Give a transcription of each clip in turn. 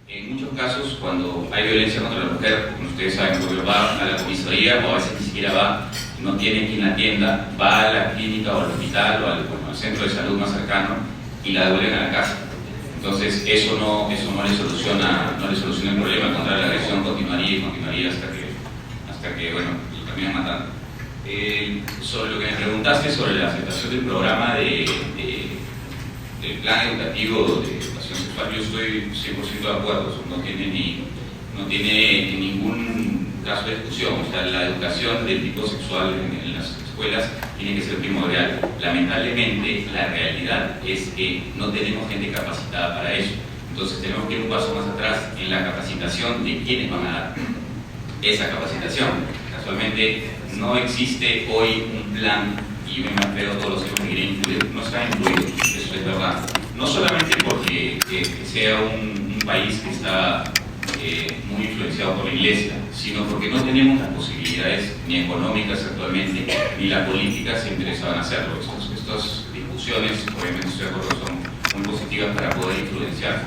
En muchos casos, cuando hay violencia contra la mujer, como ustedes saben, porque va a la comisaría o a veces ni siquiera va, no tiene quien la atienda, va a la clínica o al hospital o al centro de salud más cercano y la devuelven a la casa. Entonces eso no le soluciona el problema, al contrario, la agresión continuaría hasta que bueno, lo terminan matando. Sobre lo que me preguntaste sobre la aceptación del programa del plan educativo de educación sexual, yo estoy 100% de acuerdo, no tiene ningún caso de discusión. O sea, la educación del tipo sexual en las escuelas tiene que ser primordial. Lamentablemente, la realidad es que no tenemos gente capacitada para eso. Entonces tenemos que ir un paso más atrás en la capacitación de quienes van a dar esa capacitación. Casualmente, no existe hoy un plan, y yo me atrevo a todos los que quieren incluir, no están incluidos, eso es verdad. No solamente porque sea un país que está muy influenciado por la Iglesia, sino porque no tenemos las posibilidades ni económicas actualmente, ni las políticas interesadas en hacerlo. Estas discusiones, obviamente estoy de acuerdo, son muy positivas para poder influenciar.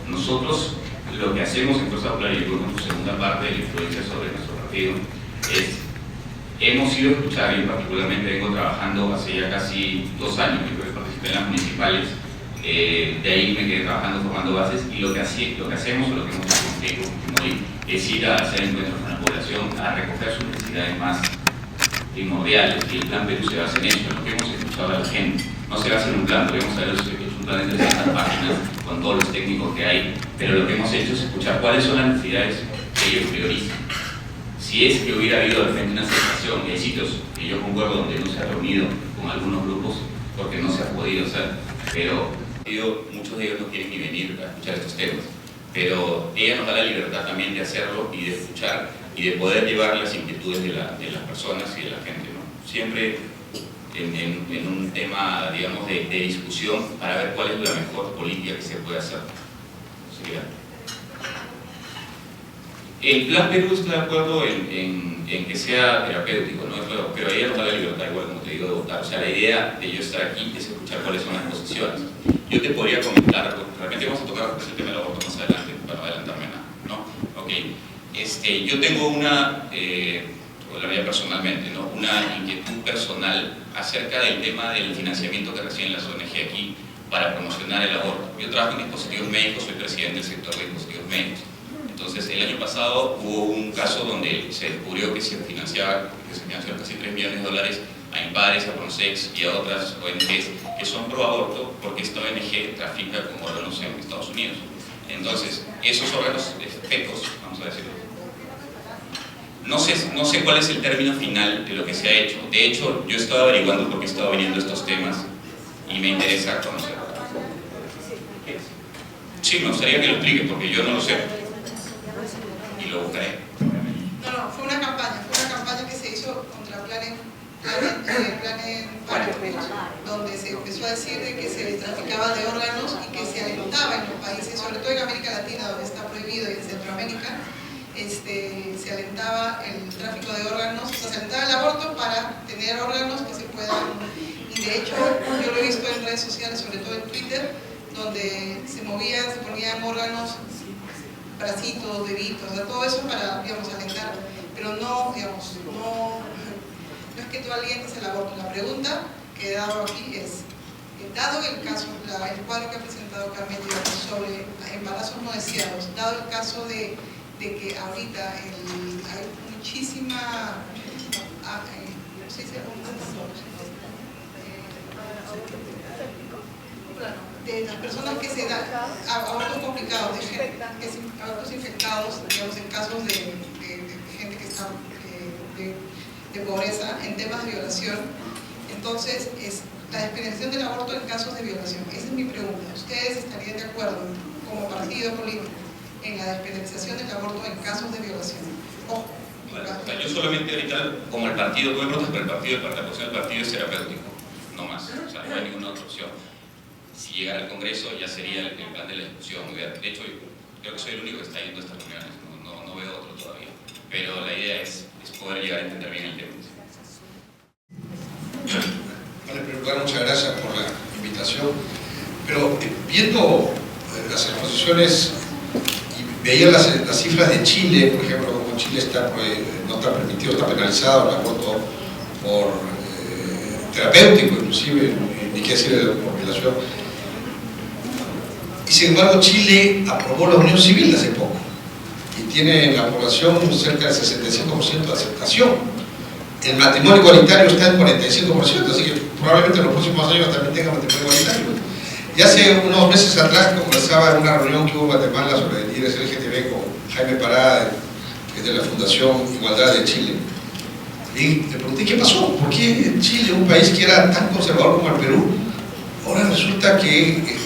Nosotros lo que hacemos en Fuerza Popular, y con su segunda parte de la influencia sobre nuestro partido, hemos ido a escuchar, y particularmente vengo trabajando hace ya casi 2 años, que participé en las municipales, de ahí me quedé trabajando formando bases, y lo que hacemos, o lo que hemos hecho hoy, es ir a hacer encuentros con la población, a recoger sus necesidades más primordiales, y el plan Perú se basa en eso, en lo que hemos escuchado a la gente. No se basa en un plan, podríamos haber hecho un plan de 300 páginas con todos los técnicos que hay, pero lo que hemos hecho es escuchar cuáles son las necesidades que ellos priorizan. Si es que hubiera habido de repente una aceptación, y hay sitios que yo concuerdo donde no se ha reunido con algunos grupos porque no se ha podido hacer, pero muchos de ellos no quieren ni venir a escuchar estos temas, pero ella nos da la libertad también de hacerlo y de escuchar y de poder llevar las inquietudes de las personas y de la gente, ¿no? Siempre en un tema, digamos, de discusión para ver cuál es la mejor política que se puede hacer. ¿Sería? El Plan Perú está de acuerdo en que sea terapéutico, ¿no? Pero ella nos da la libertad, igual como te digo, de votar. O sea, la idea de yo estar aquí es escuchar cuáles son las posiciones. Yo te podría comentar, realmente vamos a tocar el tema del aborto más adelante, para no adelantarme nada, ¿no? Ok. Yo tengo o la mía personalmente, ¿no? Una inquietud personal acerca del tema del financiamiento que reciben las ONG aquí para promocionar el aborto. Yo trabajo en dispositivos médicos, soy presidente del sector de dispositivos médicos. Entonces, el año pasado hubo un caso donde se descubrió que se financió casi $3 millones a Impares, a Pronsex y a otras ONGs que son pro aborto, porque esta ONG trafica con órganos en Estados Unidos. Entonces, esos órganos fetos, vamos a decirlo, no sé cuál es el término final de lo que se ha hecho. De hecho, yo he estado averiguando porque he estado viniendo estos temas y me interesa conocerlo. Sí, me gustaría que lo explique porque yo no lo sé. Y lo buscaré. No, fue una campaña que se hizo contra Planet Parenthood, donde se empezó a decir de que se traficaba de órganos y que se alentaba en los países, sobre todo en América Latina, donde está prohibido, y en Centroamérica, se alentaba el tráfico de órganos, o sea, se alentaba el aborto para tener órganos que se puedan, y de hecho yo lo he visto en redes sociales, sobre todo en Twitter, donde se ponían órganos, bracitos, deditos, o sea, todo eso para, digamos, alentar, pero no, digamos, no es que tú alientes el aborto. La pregunta que he dado aquí es, dado el caso, el cuadro que ha presentado Carmen sobre embarazos no deseados, dado el caso de que ahorita hay muchísima, de las personas que se dan abortos complicados, abortos infectados, digamos, en casos de gente que está de pobreza, en temas de violación. Entonces, es la despenalización del aborto en casos de violación. Esa es mi pregunta. ¿Ustedes estarían de acuerdo, como partido político, en la despenalización del aborto en casos de violación? Ojo. Yo solamente ahorita, como el partido, tú me preguntas por el partido, la posición del partido es terapéutico, no más, o sea, no hay ninguna otra opción. Si llegara al Congreso ya sería el plan de la discusión. De hecho, creo que soy el único que está yendo a estas reuniones, no veo otro todavía. Pero la idea es poder llegar a entender bien el tema. Vale, en primer lugar, muchas gracias por la invitación. Pero viendo las exposiciones y veía las cifras de Chile, por ejemplo, como Chile está, no está permitido, está penalizado el aborto por terapéutico, inclusive, ni qué decir por violación. Y sin embargo Chile aprobó la unión civil hace poco y tiene en la población cerca del 65% de aceptación. El matrimonio igualitario está en 45%, así que probablemente en los próximos años también tenga matrimonio igualitario. Y hace unos meses atrás conversaba en una reunión que hubo en Guatemala sobre líderes LGTB con Jaime Parada, que es de la Fundación Igualdad de Chile. Y le pregunté qué pasó, por qué Chile, un país que era tan conservador como el Perú, ahora resulta que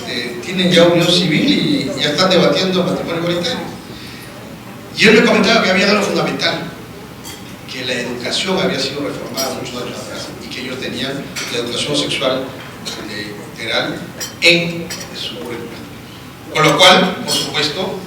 tienen ya unión civil y ya están debatiendo el matrimonio igualitario. Y él me comentaba que había algo fundamental, que la educación había sido reformada muchos años atrás y que ellos tenían la educación sexual integral en su currículum. Con lo cual, por supuesto,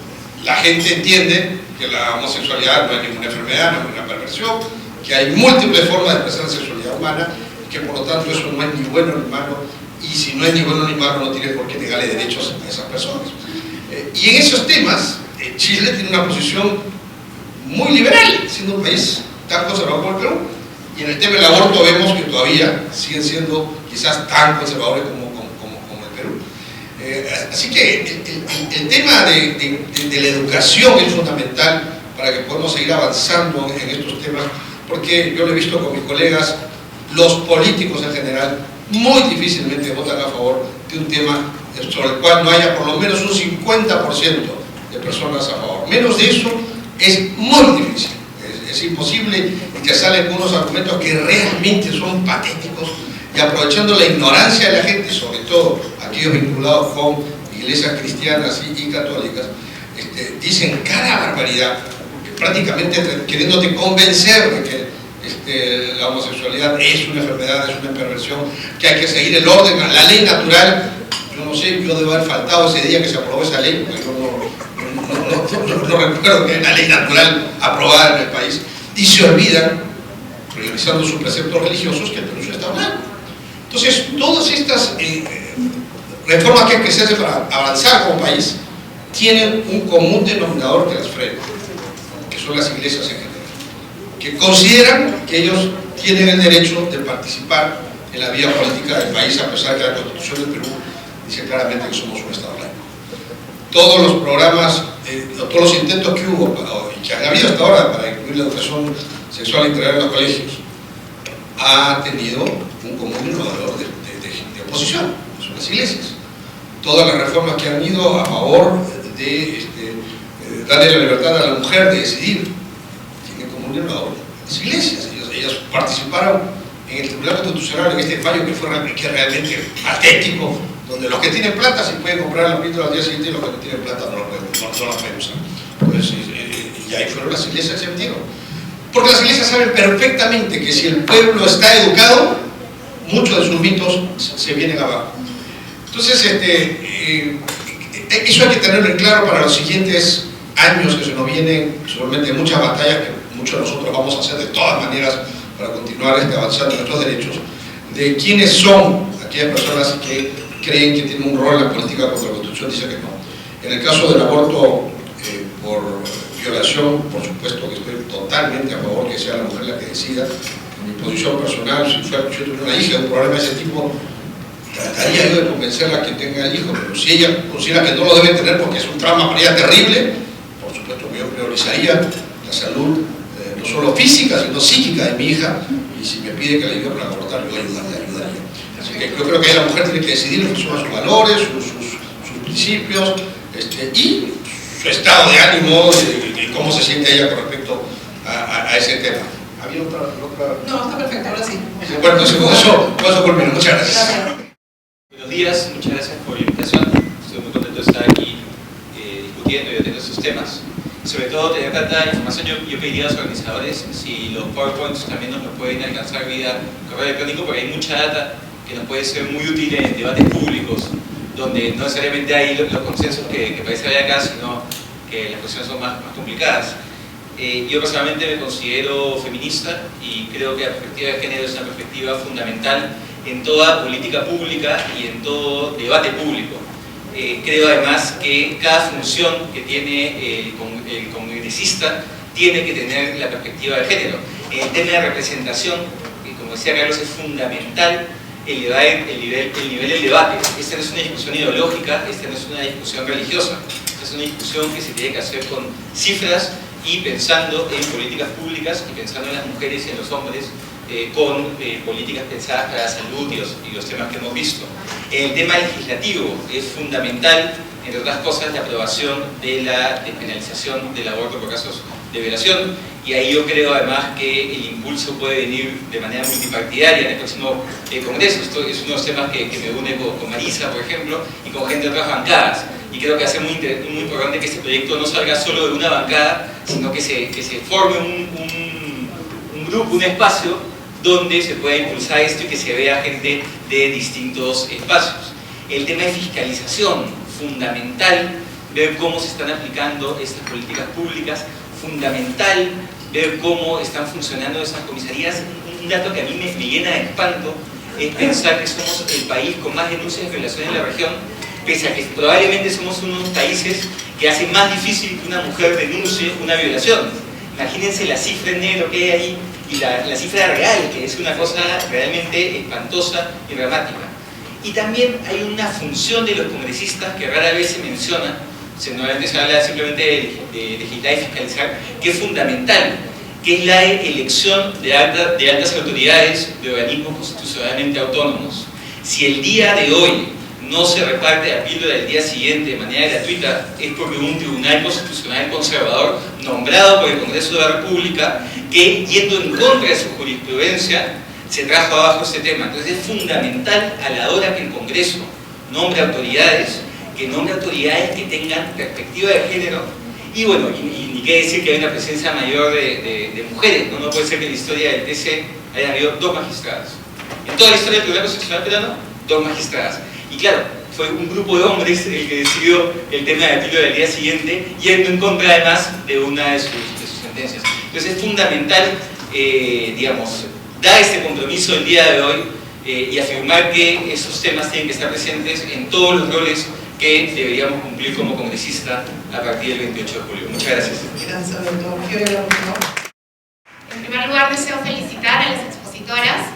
la gente entiende que la homosexualidad no es ninguna enfermedad, no es una perversión, que hay múltiples formas de expresar la sexualidad humana y que por lo tanto eso no es ni bueno ni malo, y si no es ni bueno ni malo no tiene por qué negarle derechos a esas personas. Y en esos temas, Chile tiene una posición muy liberal, siendo un país tan conservador como el Perú, y en el tema del aborto vemos que todavía siguen siendo quizás tan conservadores como el Perú. Así que el tema de la educación es fundamental para que podamos seguir avanzando en estos temas, porque yo lo he visto con mis colegas, los políticos en general muy difícilmente votan a favor de un tema sobre el cual no haya por lo menos un 50% de personas a favor. Menos de eso es muy difícil, es imposible, y que salen unos argumentos que realmente son patéticos, y aprovechando la ignorancia de la gente, sobre todo aquellos vinculados con iglesias cristianas y católicas, dicen cada barbaridad, prácticamente queriéndote convencer de que la homosexualidad es una enfermedad, es una perversión, que hay que seguir el orden, la ley natural. Yo no sé, yo debo haber faltado ese día que se aprobó esa ley, porque yo no recuerdo que hay una ley natural aprobada en el país, y se olvidan, priorizando sus preceptos religiosos, que el Perú está hablando. Entonces, todas estas reformas que hay que hacer para avanzar como país tienen un común denominador que las frena, que son las iglesias en general, que consideran que ellos tienen el derecho de participar en la vida política del país, a pesar de que la Constitución del Perú dice claramente que somos un Estado laico. Todos los programas, todos los intentos que hubo y que han habido hasta ahora para incluir la educación sexual integral en los colegios, ha tenido un común denominador de oposición, son las iglesias. Todas las reformas que han ido a favor de darle la libertad a la mujer de decidir, tienen como un denominador las iglesias. Ellas participaron en el Tribunal Constitucional en este fallo que fue realmente patético, donde los que tienen plata se pueden comprar la píldora al día siguiente y los que no tienen plata no la pueden usar. Entonces, y ahí fueron las iglesias que se metieron. Porque las iglesias saben perfectamente que si el pueblo está educado, muchos de sus mitos se vienen abajo. Entonces, eso hay que tenerlo en claro para los siguientes años que se nos vienen, seguramente muchas batallas que muchos de nosotros vamos a hacer de todas maneras para continuar avanzando en nuestros derechos, de quiénes son aquellas personas que creen que tienen un rol en la política contra la Constitución, dice que no. En el caso del aborto por violación, por supuesto que estoy totalmente a favor que sea la mujer la que decida. En mi posición personal, si yo tuviera una hija de un problema de ese tipo, trataría yo de convencerla que tenga el hijo, pero si ella considera que no lo debe tener porque es un trauma para ella terrible, por supuesto que yo priorizaría la salud, no solo física, sino psíquica de mi hija, y si me pide que la ayude para abortar, yo ayudaría. Así que yo creo que la mujer tiene que decidir en función a sus valores, sus principios, y su estado de ánimo, y cómo se siente ella con respecto a ese tema. ¿Había otra? No, está perfecto, ahora sí. Bueno, entonces con eso culmino. Muchas gracias. Buenos días, muchas gracias por la invitación. Estoy muy contento de estar aquí discutiendo y debatiendo estos temas. Sobre todo, tener tanta información, yo pediría a los organizadores si los PowerPoints también nos lo pueden alcanzar vía correo electrónico, porque hay mucha data que nos puede ser muy útil en debates públicos, donde no necesariamente hay los consensos que parece haber acá, sino que las cuestiones son más complicadas. Yo personalmente me considero feminista y creo que la perspectiva de género es una perspectiva fundamental en toda política pública y en todo debate público. Creo además que cada función que tiene el congresista tiene que tener la perspectiva de género. En el tema de representación, como decía Carlos, es fundamental elevar el nivel del debate. Esta no es una discusión ideológica, esta no es una discusión religiosa, esta es una discusión que se tiene que hacer con cifras y pensando en políticas públicas y pensando en las mujeres y en los hombres, con políticas pensadas para la salud y los temas que hemos visto. En el tema legislativo es fundamental, entre otras cosas, la aprobación de la despenalización del aborto por casos de violación, y ahí yo creo además que el impulso puede venir de manera multipartidaria en el próximo Congreso. Esto es uno de los temas que me une con Marisa, por ejemplo, y con gente de otras bancadas, y creo que va a ser muy importante que este proyecto no salga solo de una bancada, sino que se forme un grupo, un espacio donde se pueda impulsar esto y que se vea gente de distintos espacios. El tema de fiscalización, fundamental ver cómo se están aplicando estas políticas públicas, fundamental ver cómo están funcionando esas comisarías. Un dato que a mí me llena de espanto es pensar que somos el país con más denuncias de violación en la región, pese a que probablemente somos uno de los países que hace más difícil que una mujer denuncie una violación. Imagínense la cifra en negro que hay ahí y la cifra real, que es una cosa realmente espantosa y dramática. Y también hay una función de los congresistas que rara vez se menciona, normalmente se habla simplemente de legislar y fiscalizar, que es fundamental, que es la elección de altas autoridades de organismos constitucionalmente autónomos. Si el día de hoy no se reparte la píldora del día siguiente de manera gratuita, es porque hubo un tribunal constitucional conservador nombrado por el Congreso de la República que, yendo en contra de su jurisprudencia, se trajo abajo este tema. Entonces es fundamental a la hora que el Congreso nombre autoridades, que nombre autoridades que tengan perspectiva de género, y bueno, y ni qué decir que hay una presencia mayor de mujeres, ¿no? No puede ser que en la historia del TC haya habido 2 magistradas. En toda la historia del Tribunal Constitucional peruano, 2 magistradas. Y claro, fue un grupo de hombres el que decidió el tema de la píldora del día siguiente, yendo en contra además de una de sus sentencias. Entonces es fundamental, digamos, dar este compromiso el día de hoy y afirmar que esos temas tienen que estar presentes en todos los roles que deberíamos cumplir como congresista a partir del 28 de julio. Muchas gracias. Gracias, doctor. Fiorella, por favor. En primer lugar, deseo felicitar a las expositoras.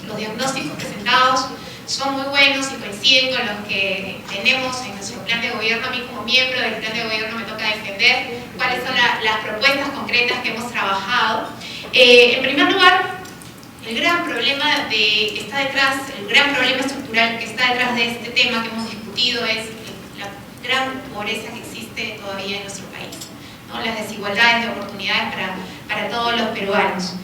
Los diagnósticos presentados son muy buenos y coinciden con los que tenemos en nuestro plan de gobierno. A mí como miembro del plan de gobierno me toca defender cuáles son las propuestas concretas que hemos trabajado. En primer lugar, el gran problema estructural que está detrás de este tema que hemos discutido es la gran pobreza que existe todavía en nuestro país, ¿no? Las desigualdades de oportunidades para todos los peruanos.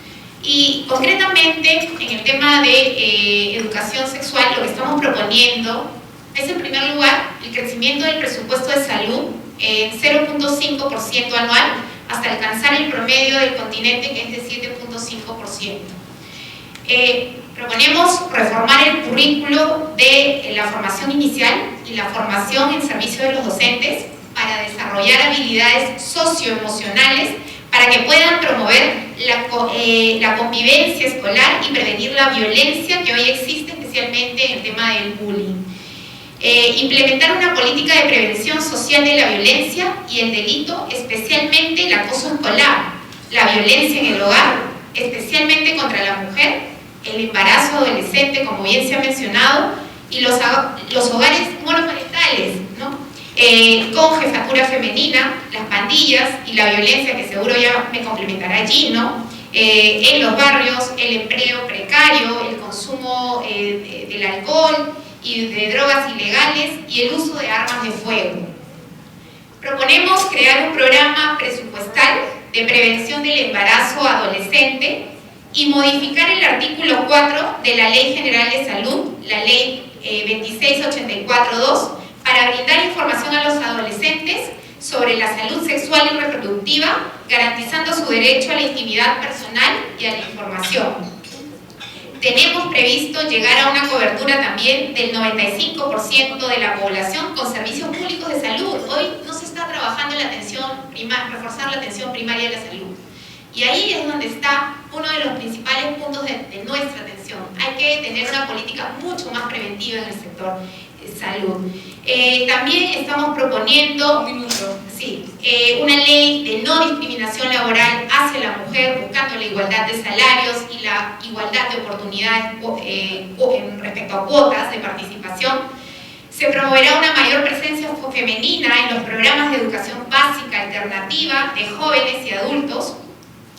Y concretamente, en el tema de educación sexual, lo que estamos proponiendo es, en primer lugar, el crecimiento del presupuesto de salud en 0.5% anual hasta alcanzar el promedio del continente, que es de 7.5%. Proponemos reformar el currículo de la formación inicial y la formación en servicio de los docentes para desarrollar habilidades socioemocionales para que puedan promover la convivencia escolar y prevenir la violencia que hoy existe, especialmente en el tema del bullying. Implementar una política de prevención social de la violencia y el delito, especialmente el acoso escolar, la violencia en el hogar, especialmente contra la mujer, el embarazo adolescente, como bien se ha mencionado, y los hogares monoparentales, ¿no? Con jefatura femenina, las pandillas y la violencia, que seguro ya me complementará Gino, en los barrios, el empleo precario, el consumo del alcohol y de drogas ilegales y el uso de armas de fuego. Proponemos crear un programa presupuestal de prevención del embarazo adolescente y modificar el artículo 4 de la Ley General de Salud, la Ley 2684-2, para brindar información a los adolescentes sobre la salud sexual y reproductiva, garantizando su derecho a la intimidad personal y a la información. Tenemos previsto llegar a una cobertura también del 95% de la población con servicios públicos de salud. Hoy no se está trabajando en la reforzar la atención primaria de la salud. Y ahí es donde está uno de los principales puntos de nuestra atención. Hay que tener una política mucho más preventiva en el sector. salud. También estamos proponiendo una ley de no discriminación laboral hacia la mujer, buscando la igualdad de salarios y la igualdad de oportunidades respecto a cuotas de participación. Se promoverá una mayor presencia femenina en los programas de educación básica alternativa de jóvenes y adultos.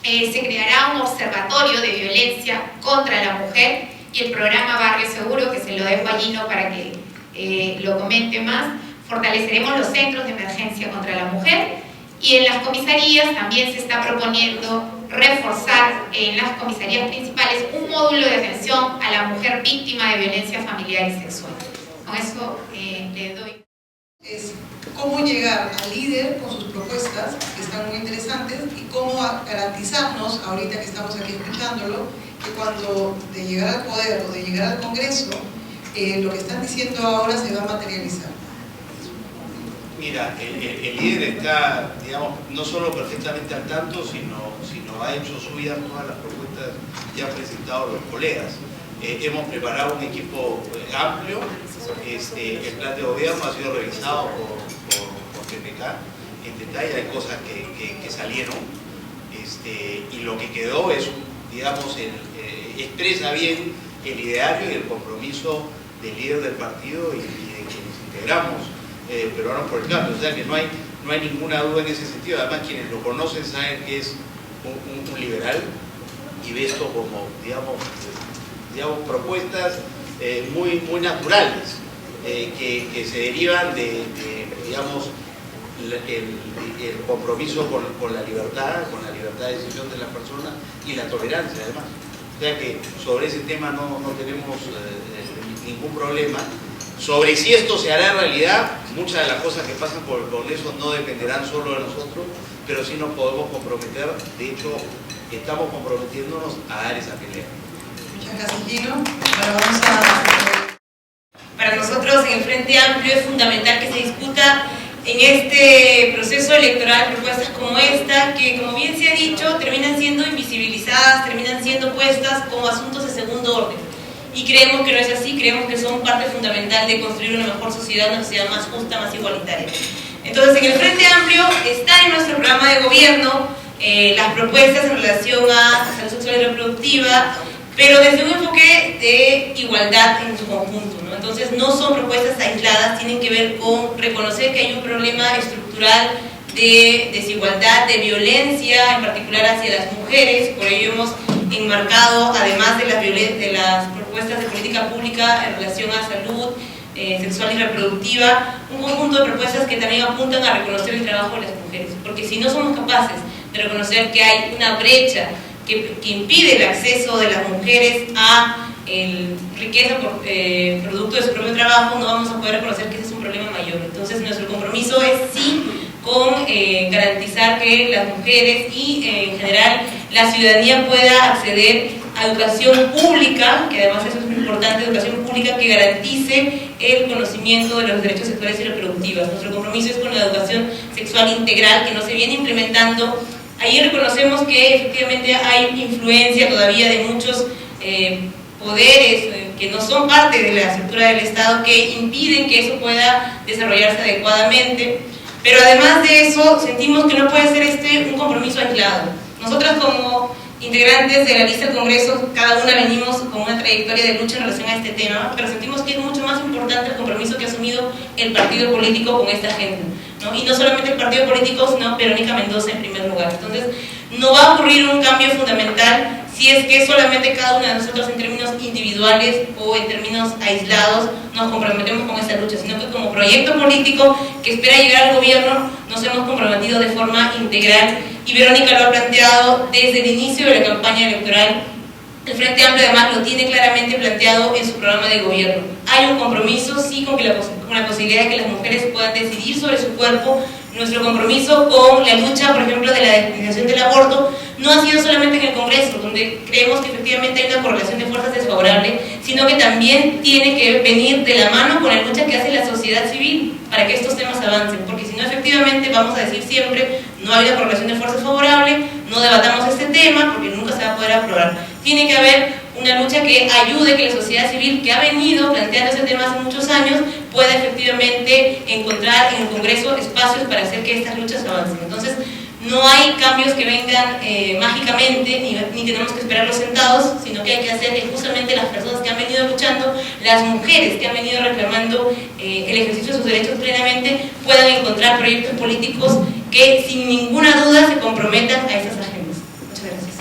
Se creará un observatorio de violencia contra la mujer y el programa Barrio Seguro, que se lo dejo a Gino para que lo comente más. Fortaleceremos los centros de emergencia contra la mujer, y en las comisarías también se está proponiendo reforzar en las comisarías principales un módulo de atención a la mujer víctima de violencia familiar y sexual. Con eso le doy. Es cómo llegar al líder con sus propuestas, que están muy interesantes, y cómo garantizarnos, ahorita que estamos aquí escuchándolo, que cuando de llegar al poder o de llegar al Congreso, lo que están diciendo ahora se va a materializar. Mira, el líder está, digamos, no solo perfectamente al tanto, sino ha hecho suyas todas las propuestas que han presentado los colegas. Hemos preparado un equipo amplio. El plan de gobierno ha sido revisado por PPK en detalle. Hay cosas que salieron, y lo que quedó es, digamos, expresa bien el ideario y el compromiso del líder del partido y de quienes integramos Peruanos por el Cambio. O sea que no hay ninguna duda en ese sentido. Además, quienes lo conocen saben que es un liberal y ve esto como, digamos propuestas muy naturales, que se derivan de digamos, el compromiso con la libertad de decisión de las personas y la tolerancia, además. O sea que sobre ese tema no tenemos ningún problema. Sobre si esto se hará realidad, muchas de las cosas que pasan por el Congreso no dependerán solo de nosotros, pero sí nos podemos comprometer. De hecho, estamos comprometiéndonos a dar esa pelea. Muchas gracias, Gino. Ahora vamos a... Para nosotros en el Frente Amplio es fundamental que se discuta en este proceso electoral propuestas como esta, que como bien se ha dicho, terminan siendo invisibilizadas, terminan siendo puestas como asuntos de segundo orden. Y creemos que no es así, creemos que son parte fundamental de construir una mejor sociedad, una sociedad más justa, más igualitaria. Entonces, en el Frente Amplio está en nuestro programa de gobierno las propuestas en relación a salud sexual y reproductiva, pero desde un enfoque de igualdad en su conjunto, ¿no? Entonces no son propuestas aisladas, tienen que ver con reconocer que hay un problema estructural de desigualdad, de violencia, en particular hacia las mujeres. Por ello hemos enmarcado, además de las propuestas de política pública en relación a salud sexual y reproductiva, un conjunto de propuestas que también apuntan a reconocer el trabajo de las mujeres, porque si no somos capaces de reconocer que hay una brecha que impide el acceso de las mujeres a riqueza por producto de su propio trabajo, no vamos a poder reconocer que ese es un problema mayor. Entonces nuestro compromiso es sí con garantizar que las mujeres y en general la ciudadanía pueda acceder a educación pública, que además eso es muy importante, educación pública que garantice el conocimiento de los derechos sexuales y reproductivos. Nuestro compromiso es con la educación sexual integral, que no se viene implementando. Ahí reconocemos que efectivamente hay influencia todavía de muchos poderes que no son parte de la estructura del Estado, que impiden que eso pueda desarrollarse adecuadamente. Pero además de eso, sentimos que no puede ser un compromiso aislado. Nosotras como integrantes de la lista del Congreso, cada una venimos con una trayectoria de lucha en relación a este tema, pero sentimos que es mucho más importante el compromiso que ha asumido el partido político con esta agenda, ¿no? Y no solamente el partido político, sino Verónica Mendoza en primer lugar. Entonces, no va a ocurrir un cambio fundamental si es que solamente cada una de nosotros en términos individuales o en términos aislados nos comprometemos con esta lucha, sino que como proyecto político que espera llegar al gobierno nos hemos comprometido de forma integral, y Verónica lo ha planteado desde el inicio de la campaña electoral. El Frente Amplio además lo tiene claramente planteado en su programa de gobierno. Hay un compromiso, sí, con la posibilidad de que las mujeres puedan decidir sobre su cuerpo. Nuestro compromiso con la lucha, por ejemplo, de la despenalización del aborto, no ha sido solamente en el Congreso, donde creemos que efectivamente hay una correlación de fuerzas desfavorable, sino que también tiene que venir de la mano con la lucha que hace la sociedad civil para que estos temas avancen, porque si no, efectivamente, vamos a decir siempre, no hay una correlación de fuerzas favorable, no debatamos este tema, porque nunca se va a poder aprobar. Tiene que haber una lucha que ayude que la sociedad civil, que ha venido planteando ese tema hace muchos años, pueda efectivamente encontrar en el Congreso espacios para hacer que estas luchas avancen. Entonces, no hay cambios que vengan mágicamente, ni tenemos que esperarlos sentados, sino que hay que hacer que justamente las personas que han venido luchando, las mujeres que han venido reclamando el ejercicio de sus derechos plenamente, puedan encontrar proyectos políticos que sin ninguna duda se comprometan a esas agendas. Muchas gracias.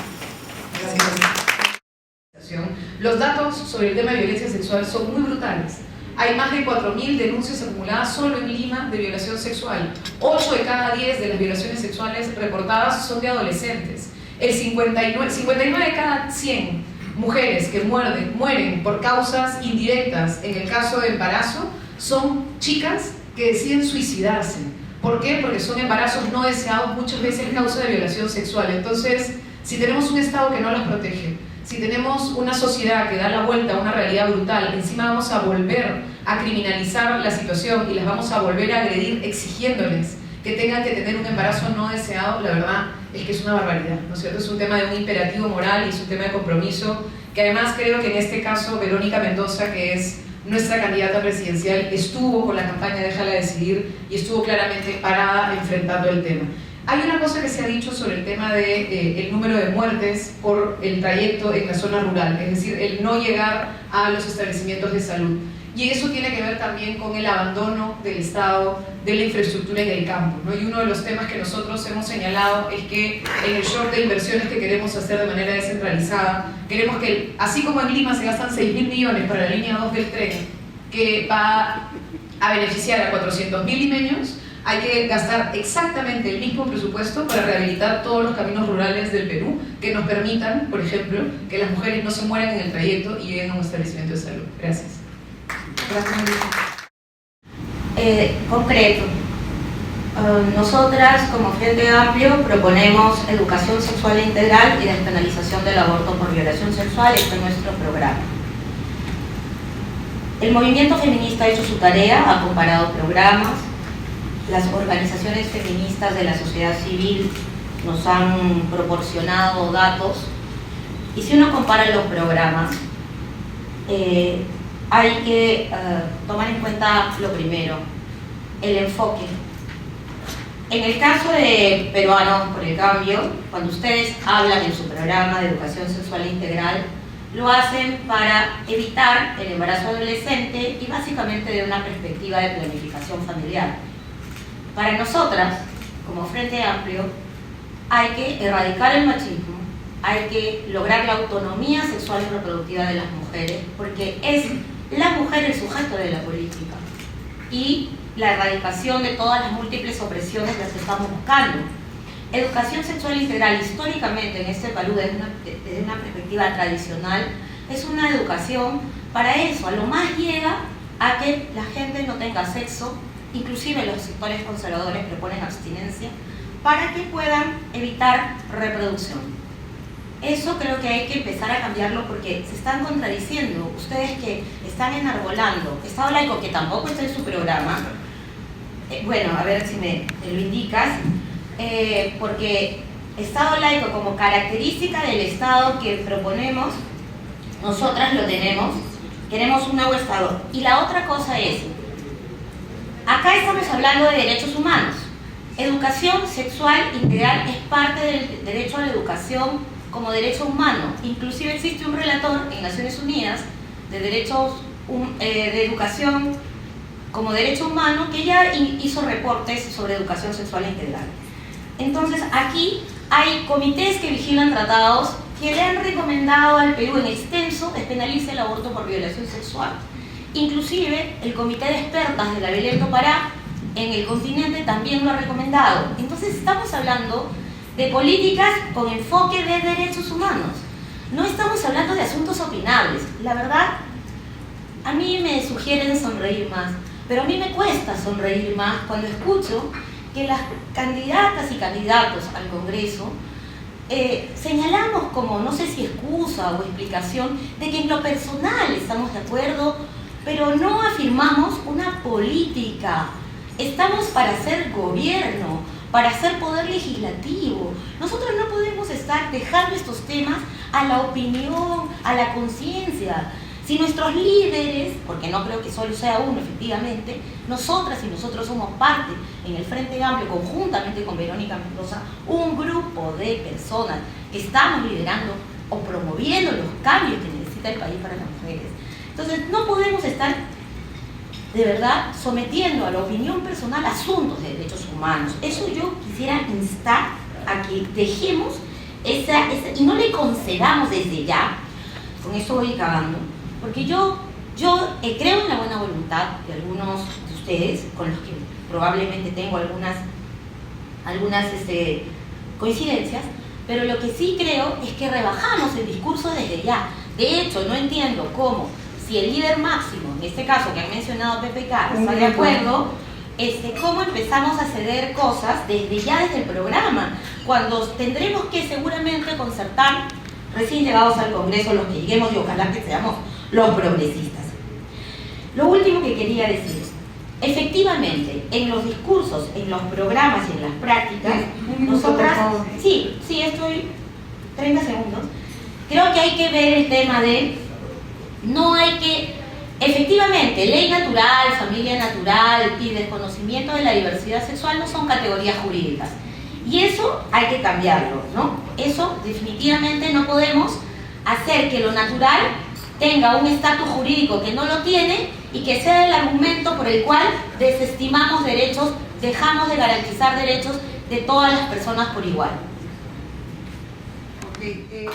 Los datos sobre el tema de violencia sexual son muy brutales. Hay más de 4.000 denuncias acumuladas solo en Lima de violación sexual. 8 de cada 10 de las violaciones sexuales reportadas son de adolescentes. El 59 de cada 100 mujeres que mueren por causas indirectas en el caso de embarazo son chicas que deciden suicidarse. ¿Por qué? Porque son embarazos no deseados, muchas veces causa de violación sexual. Entonces, si tenemos un Estado que no las protege, si tenemos una sociedad que da la vuelta a una realidad brutal, encima vamos a volver a criminalizar la situación y las vamos a volver a agredir exigiéndoles que tengan que tener un embarazo no deseado, la verdad es que es una barbaridad, ¿no es cierto? Es un tema de un imperativo moral y es un tema de compromiso que además creo que en este caso Verónica Mendoza, que es nuestra candidata presidencial, estuvo con la campaña Déjala Decidir y estuvo claramente parada enfrentando el tema. Hay una cosa que se ha dicho sobre el tema de el número de muertes por el trayecto en la zona rural, es decir, el no llegar a los establecimientos de salud. Y eso tiene que ver también con el abandono del Estado, de la infraestructura y del campo, ¿no? Y uno de los temas que nosotros hemos señalado es que en el short de inversiones que queremos hacer de manera descentralizada, queremos que, así como en Lima se gastan 6.000 millones para la línea 2 del tren, que va a beneficiar a 400.000 limeños, hay que gastar exactamente el mismo presupuesto para rehabilitar todos los caminos rurales del Perú que nos permitan, por ejemplo, que las mujeres no se mueran en el trayecto y lleguen a un establecimiento de salud. Gracias. Concreto. Nosotras, como Frente Amplio, proponemos educación sexual integral y despenalización del aborto por violación sexual. Este es nuestro programa. El movimiento feminista ha hecho su tarea, ha comparado programas. Las organizaciones feministas de la sociedad civil nos han proporcionado datos, y si uno compara los programas, hay que tomar en cuenta lo primero, el enfoque. En el caso de Peruanos por el Cambio, cuando ustedes hablan en su programa de educación sexual integral, lo hacen para evitar el embarazo adolescente y básicamente de una perspectiva de planificación familiar. Para nosotras, como Frente Amplio, hay que erradicar el machismo, hay que lograr la autonomía sexual y reproductiva de las mujeres, porque es la mujer el sujeto de la política, y la erradicación de todas las múltiples opresiones las que estamos buscando. Educación sexual integral, históricamente en este Perú, desde una perspectiva tradicional, es una educación para eso, a lo más llega a que la gente no tenga sexo. Inclusive los sectores conservadores proponen abstinencia para que puedan evitar reproducción. Eso creo que hay que empezar a cambiarlo, porque se están contradiciendo. Ustedes que están enarbolando Estado laico, que tampoco está en su programa, bueno, a ver si me lo indicas, porque Estado laico como característica del Estado que proponemos, nosotras lo tenemos, queremos un nuevo Estado. Y la otra cosa es, acá estamos hablando de derechos humanos. Educación sexual integral es parte del derecho a la educación como derecho humano. Inclusive existe un relator en Naciones Unidas de derechos de educación como derecho humano que ya hizo reportes sobre educación sexual integral. Entonces aquí hay comités que vigilan tratados que le han recomendado al Perú en extenso despenalice el aborto por violación sexual. Inclusive el comité de expertas de la Belén do Pará en el continente también lo ha recomendado. Entonces estamos hablando de políticas con enfoque de derechos humanos. No estamos hablando de asuntos opinables. La verdad, a mí me sugieren sonreír más, pero a mí me cuesta sonreír más cuando escucho que las candidatas y candidatos al Congreso señalamos como, no sé si excusa o explicación, de que en lo personal estamos de acuerdo, pero no afirmamos una política. Estamos para hacer gobierno, para hacer poder legislativo. Nosotros no podemos estar dejando estos temas a la opinión, a la conciencia. Si nuestros líderes, porque no creo que solo sea uno efectivamente, nosotras y nosotros somos parte en el Frente Amplio, conjuntamente con Verónica Mendoza, un grupo de personas que estamos liderando o promoviendo los cambios que necesita el país para las mujeres. Entonces no podemos estar de verdad sometiendo a la opinión personal asuntos de derechos humanos. Eso yo quisiera instar a que dejemos y no le concedamos desde ya. Con eso voy acabando, porque yo creo en la buena voluntad de algunos de ustedes, con los que probablemente tengo algunas coincidencias, pero lo que sí creo es que rebajamos el discurso desde ya. De hecho, no entiendo cómo, si el líder máximo, en este caso que han mencionado PPK, está de acuerdo, cómo empezamos a ceder cosas desde el programa, cuando tendremos que seguramente concertar recién llegados al Congreso los que lleguemos y ojalá que seamos los progresistas. Lo último que quería decir, efectivamente, en los discursos, en los programas y en las prácticas, nosotras, sí, estoy 30 segundos, creo que hay que ver el tema de, no hay que, efectivamente, ley natural, familia natural y desconocimiento de la diversidad sexual no son categorías jurídicas. Y eso hay que cambiarlo, ¿no? Eso definitivamente no podemos hacer que lo natural tenga un estatus jurídico que no lo tiene y que sea el argumento por el cual desestimamos derechos, dejamos de garantizar derechos de todas las personas por igual. Okay,